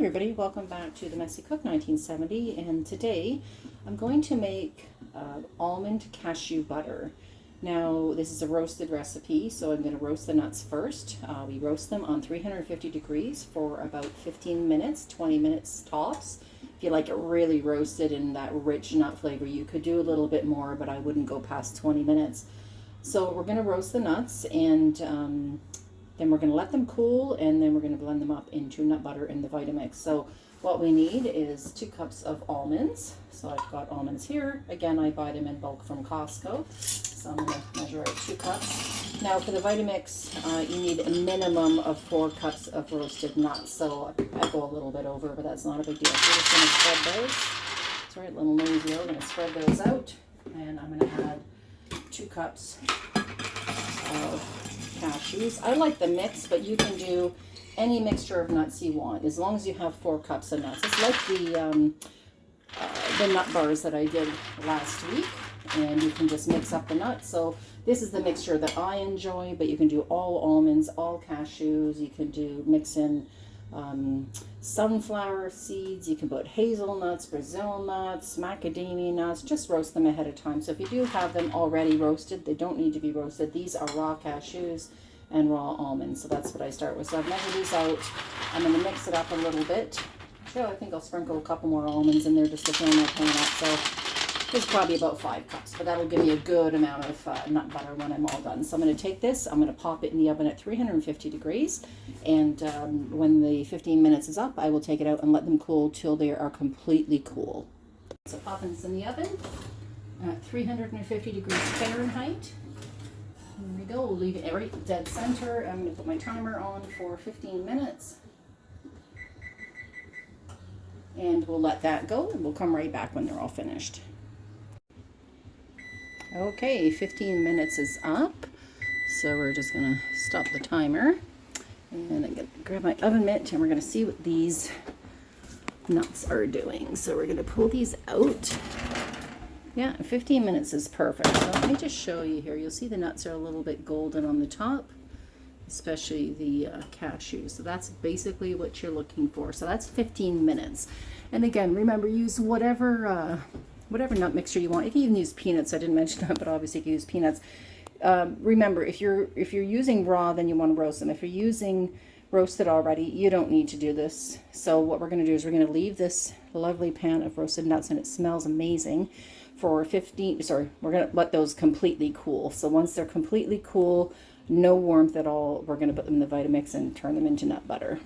everybody, welcome back to the Messy Cook 1970, and today I'm going to make almond cashew butter. Now this is a roasted recipe, so I'm going to roast the nuts first. We roast them on 350 degrees for about 15 minutes, 20 minutes tops. If you like it really roasted and that rich nut flavor, you could do a little bit more, but I wouldn't go past 20 minutes. So we're going to roast the nuts, and then we're going to let them cool, and then we're going to blend them up into nut butter in the Vitamix. So what we need is 2 cups of almonds. So I've got almonds here. Again, I buy them in bulk from Costco. So I'm going to measure out 2 cups. Now for the Vitamix, you need a minimum of 4 cups of roasted nuts. So I go a little bit over, but that's not a big deal. So we're just going to spread those. Sorry, a little noisy. We're going to spread those out. And I'm going to add 2 cups of cashews. I like the mix, but you can do any mixture of nuts you want as long as you have 4 cups of nuts. It's like the nut bars that I did last week, and you can just mix up the nuts. So this is the mixture that I enjoy, but you can do all almonds, all cashews. You can do mix in sunflower seeds. You can put hazelnuts, Brazil nuts, macadamia nuts. Just roast them ahead of time. So if you do have them already roasted, they don't need to be roasted. These are raw cashews and raw almonds. So that's what I start with. So I've measured these out. I'm going to mix it up a little bit. So I think I'll sprinkle a couple more almonds in there just to fill my pan up. So there's probably about 5 cups, but that'll give me a good amount of nut butter when I'm all done. So I'm going to take this, I'm going to pop it in the oven at 350 degrees, and when the 15 minutes is up, I will take it out and let them cool till they are completely cool. So popping this in the oven at 350 degrees Fahrenheit. There we go. We'll leave it right dead center. I'm going to put my timer on for 15 minutes. And we'll let that go, and we'll come right back when they're all finished. Okay, 15 minutes is up, so we're just going to stop the timer, and I'm going to grab my oven mitt, and we're going to see what these nuts are doing. So we're going to pull these out. Yeah, 15 minutes is perfect. So let me just show you here. You'll see the nuts are a little bit golden on the top, especially the cashews. So that's basically what you're looking for. So that's 15 minutes. And again, remember, use whatever nut mixture you want. You can even use peanuts. I didn't mention that, but obviously you can use peanuts. Remember, if you're using raw, then you want to roast them. If you're using roasted already, you don't need to do this. So what we're going to do is we're going to leave this lovely pan of roasted nuts, and it smells amazing, for we're going to let those completely cool. So once they're completely cool, no warmth at all, we're going to put them in the Vitamix and turn them into nut butter.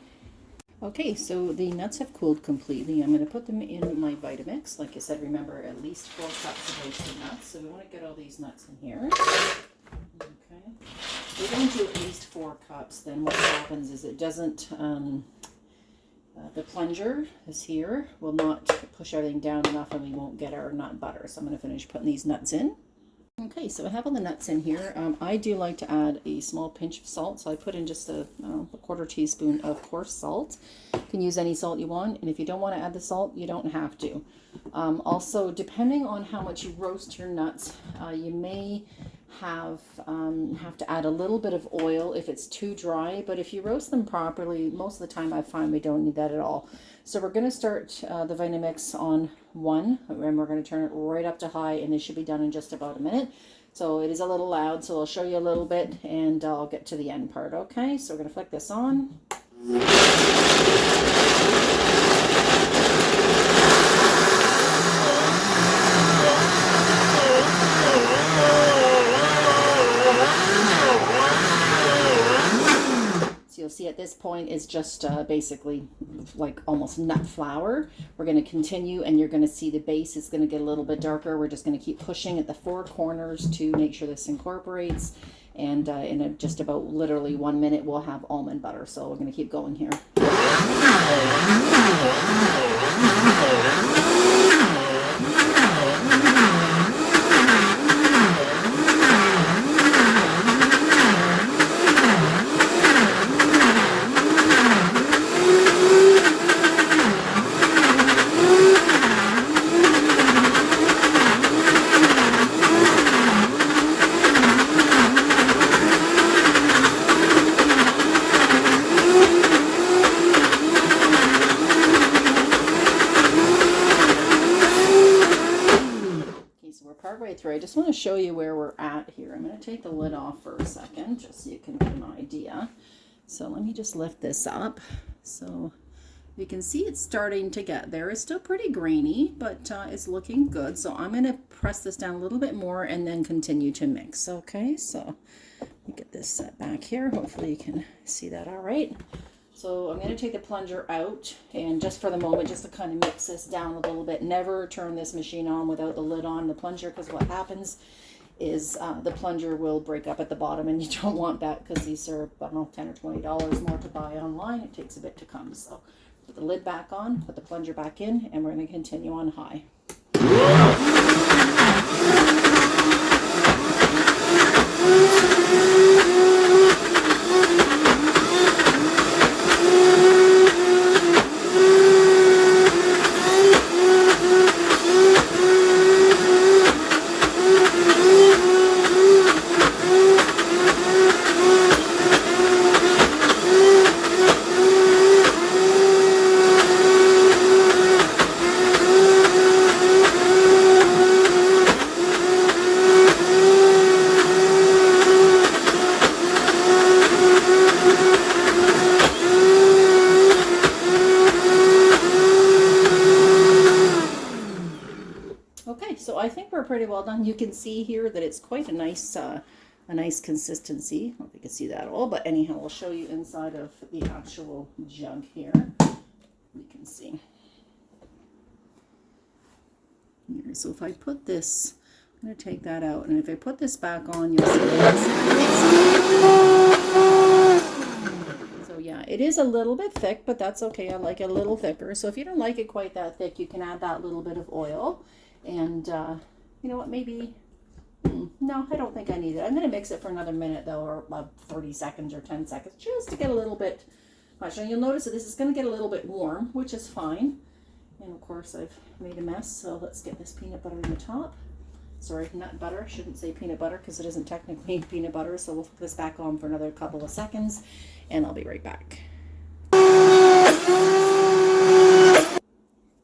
Okay, so the nuts have cooled completely. I'm going to put them in my Vitamix. Like I said, remember, at least 4 cups of roasted nuts. So we want to get all these nuts in here. Okay. We're going to do at least 4 cups. Then what happens is it doesn't, the plunger is here, will not push everything down enough, and we won't get our nut butter. So I'm going to finish putting these nuts in. Okay, so I have all the nuts in here. I do like to add a small pinch of salt, so I put in just a 1/4 teaspoon of coarse salt. You can use any salt you want, and if you don't want to add the salt, you don't have to. Also, depending on how much you roast your nuts, you may have to add a little bit of oil if it's too dry, but if you roast them properly, most of the time I find we don't need that at all. So we're going to start the Vitamix on 1, and we're going to turn it right up to high, and this should be done in just about a minute. So it is a little loud, so I'll show you a little bit, and I'll get to the end part. Okay, so we're going to flick this on. You'll see at this point it's just basically like almost nut flour. We're going to continue, and you're going to see the base is going to get a little bit darker. We're just going to keep pushing at the 4 corners to make sure this incorporates, and in just about literally 1 minute we'll have almond butter. So we're going to keep going here. get through. I just want to show you where we're at here. I'm going to take the lid off for a second just so you can get an idea. So let me just lift this up. So you can see it's starting to get there. It's still pretty grainy, but it's looking good. So I'm going to press this down a little bit more and then continue to mix. Okay, so let me get this set back here. Hopefully you can see that all right. So I'm going to take the plunger out, and just for the moment, just to kind of mix this down a little bit. Never turn this machine on without the lid on the plunger, because what happens is the plunger will break up at the bottom, and you don't want that, because these are, I don't know, $10 or $20 more to buy online. It takes a bit to come. So put the lid back on, put the plunger back in, and we're going to continue on high. Okay, so I think we're pretty well done. You can see here that it's quite a nice consistency. I don't know if you can see that at all, but anyhow, I'll show you inside of the actual jug here. You can see. Here, so if I put this, I'm going to take that out, and if I put this back on, you'll see that. So yeah, it is a little bit thick, but that's okay. I like it a little thicker. So if you don't like it quite that thick, you can add that little bit of oil. And you know what, maybe, no, I don't think I need it. I'm going to mix it for another minute though, or about 30 seconds or 10 seconds, just to get a little bit much. And you'll notice that this is going to get a little bit warm, which is fine. And of course I've made a mess, so let's get this peanut butter in the top. Sorry, nut butter. I shouldn't say peanut butter because it isn't technically peanut butter. So we'll put this back on for another couple of seconds, and I'll be right back.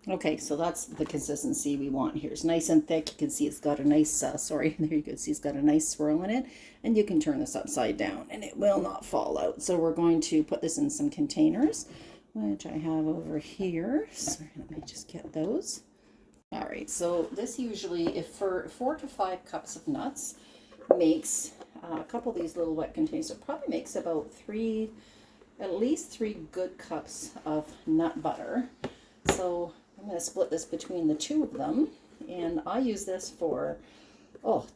Okay, so that's the consistency we want here. It's nice and thick. You can see it's got a nice, sorry, there you can see it's got a nice swirl in it. And you can turn this upside down and it will not fall out. So we're going to put this in some containers, which I have over here. Sorry, let me just get those. All right, so this usually, if for 4 to 5 cups of nuts, makes a couple of these little wet containers. It probably makes about at least 3 good cups of nut butter. So I'm going to split this between the 2 of them, and I use this for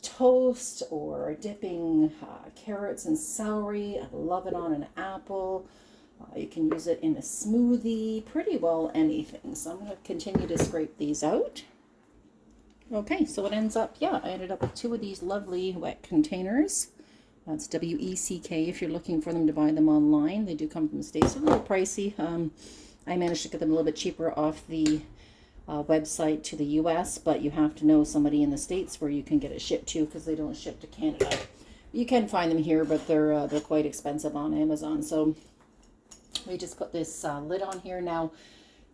toast or dipping carrots and celery. I love it on an apple. You can use it in a smoothie, pretty well anything. So I'm going to continue to scrape these out. Okay, so it ends up, yeah, I ended up with 2 of these lovely wet containers. That's WECK if you're looking for them to buy them online. They do come from the States. They're a little pricey. I managed to get them a little bit cheaper off the website to the US, but you have to know somebody in the States where you can get it shipped to, because they don't ship to Canada. You can find them here, but they're quite expensive on Amazon. So we just put this lid on here. Now,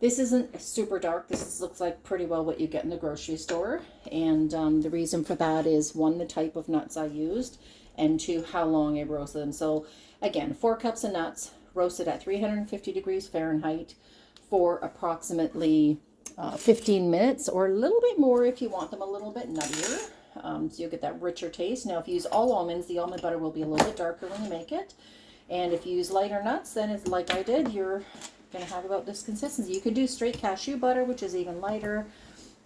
this isn't super dark. This looks like pretty well what you get in the grocery store. And the reason for that is, 1, the type of nuts I used, and 2, how long I roasted them. So again, 4 cups of nuts roasted at 350 degrees Fahrenheit for approximately 15 minutes, or a little bit more if you want them a little bit nuttier. So you'll get that richer taste. Now, if you use all almonds, the almond butter will be a little bit darker when you make it. And if you use lighter nuts, then it's like I did, you're going to have about this consistency. You could do straight cashew butter, which is even lighter.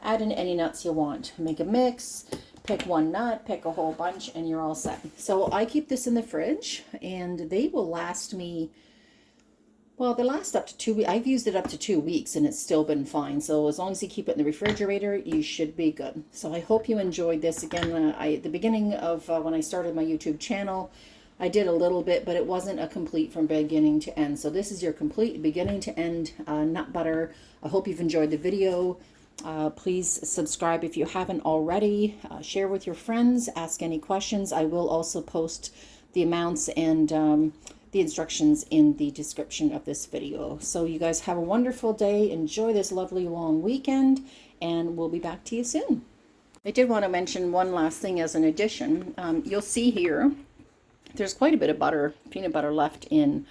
Add in any nuts you want. Make a mix, pick 1 nut, pick a whole bunch, and you're all set. So I keep this in the fridge, and they will last me, well, they last up to 2 weeks. I've used it up to 2 weeks, and it's still been fine. So as long as you keep it in the refrigerator, you should be good. So I hope you enjoyed this. Again, at the beginning of when I started my YouTube channel, I did a little bit, but it wasn't a complete from beginning to end. So this is your complete beginning to end nut butter. I hope you've enjoyed the video. Please subscribe if you haven't already. Share with your friends. Ask any questions. I will also post the amounts and the instructions in the description of this video. So you guys have a wonderful day. Enjoy this lovely long weekend, and we'll be back to you soon. I did want to mention one last thing as an addition. You'll see here, there's quite a bit of butter, peanut butter left in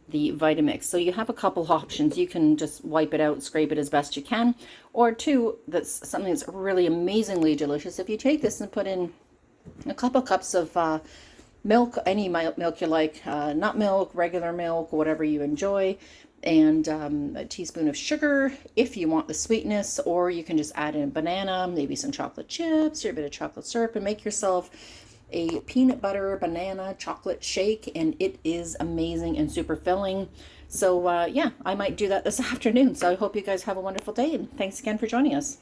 the Vitamix. So you have a couple options. You can just wipe it out, scrape it as best you can. Or two, that's something that's really amazingly delicious. If you take this and put in a couple cups of milk, any milk you like, nut milk, regular milk, whatever you enjoy, and a teaspoon of sugar if you want the sweetness, or you can just add in a banana, maybe some chocolate chips or a bit of chocolate syrup, and make yourself a peanut butter banana chocolate shake, and it is amazing and super filling. So yeah, I might do that this afternoon. So I hope you guys have a wonderful day, and thanks again for joining us.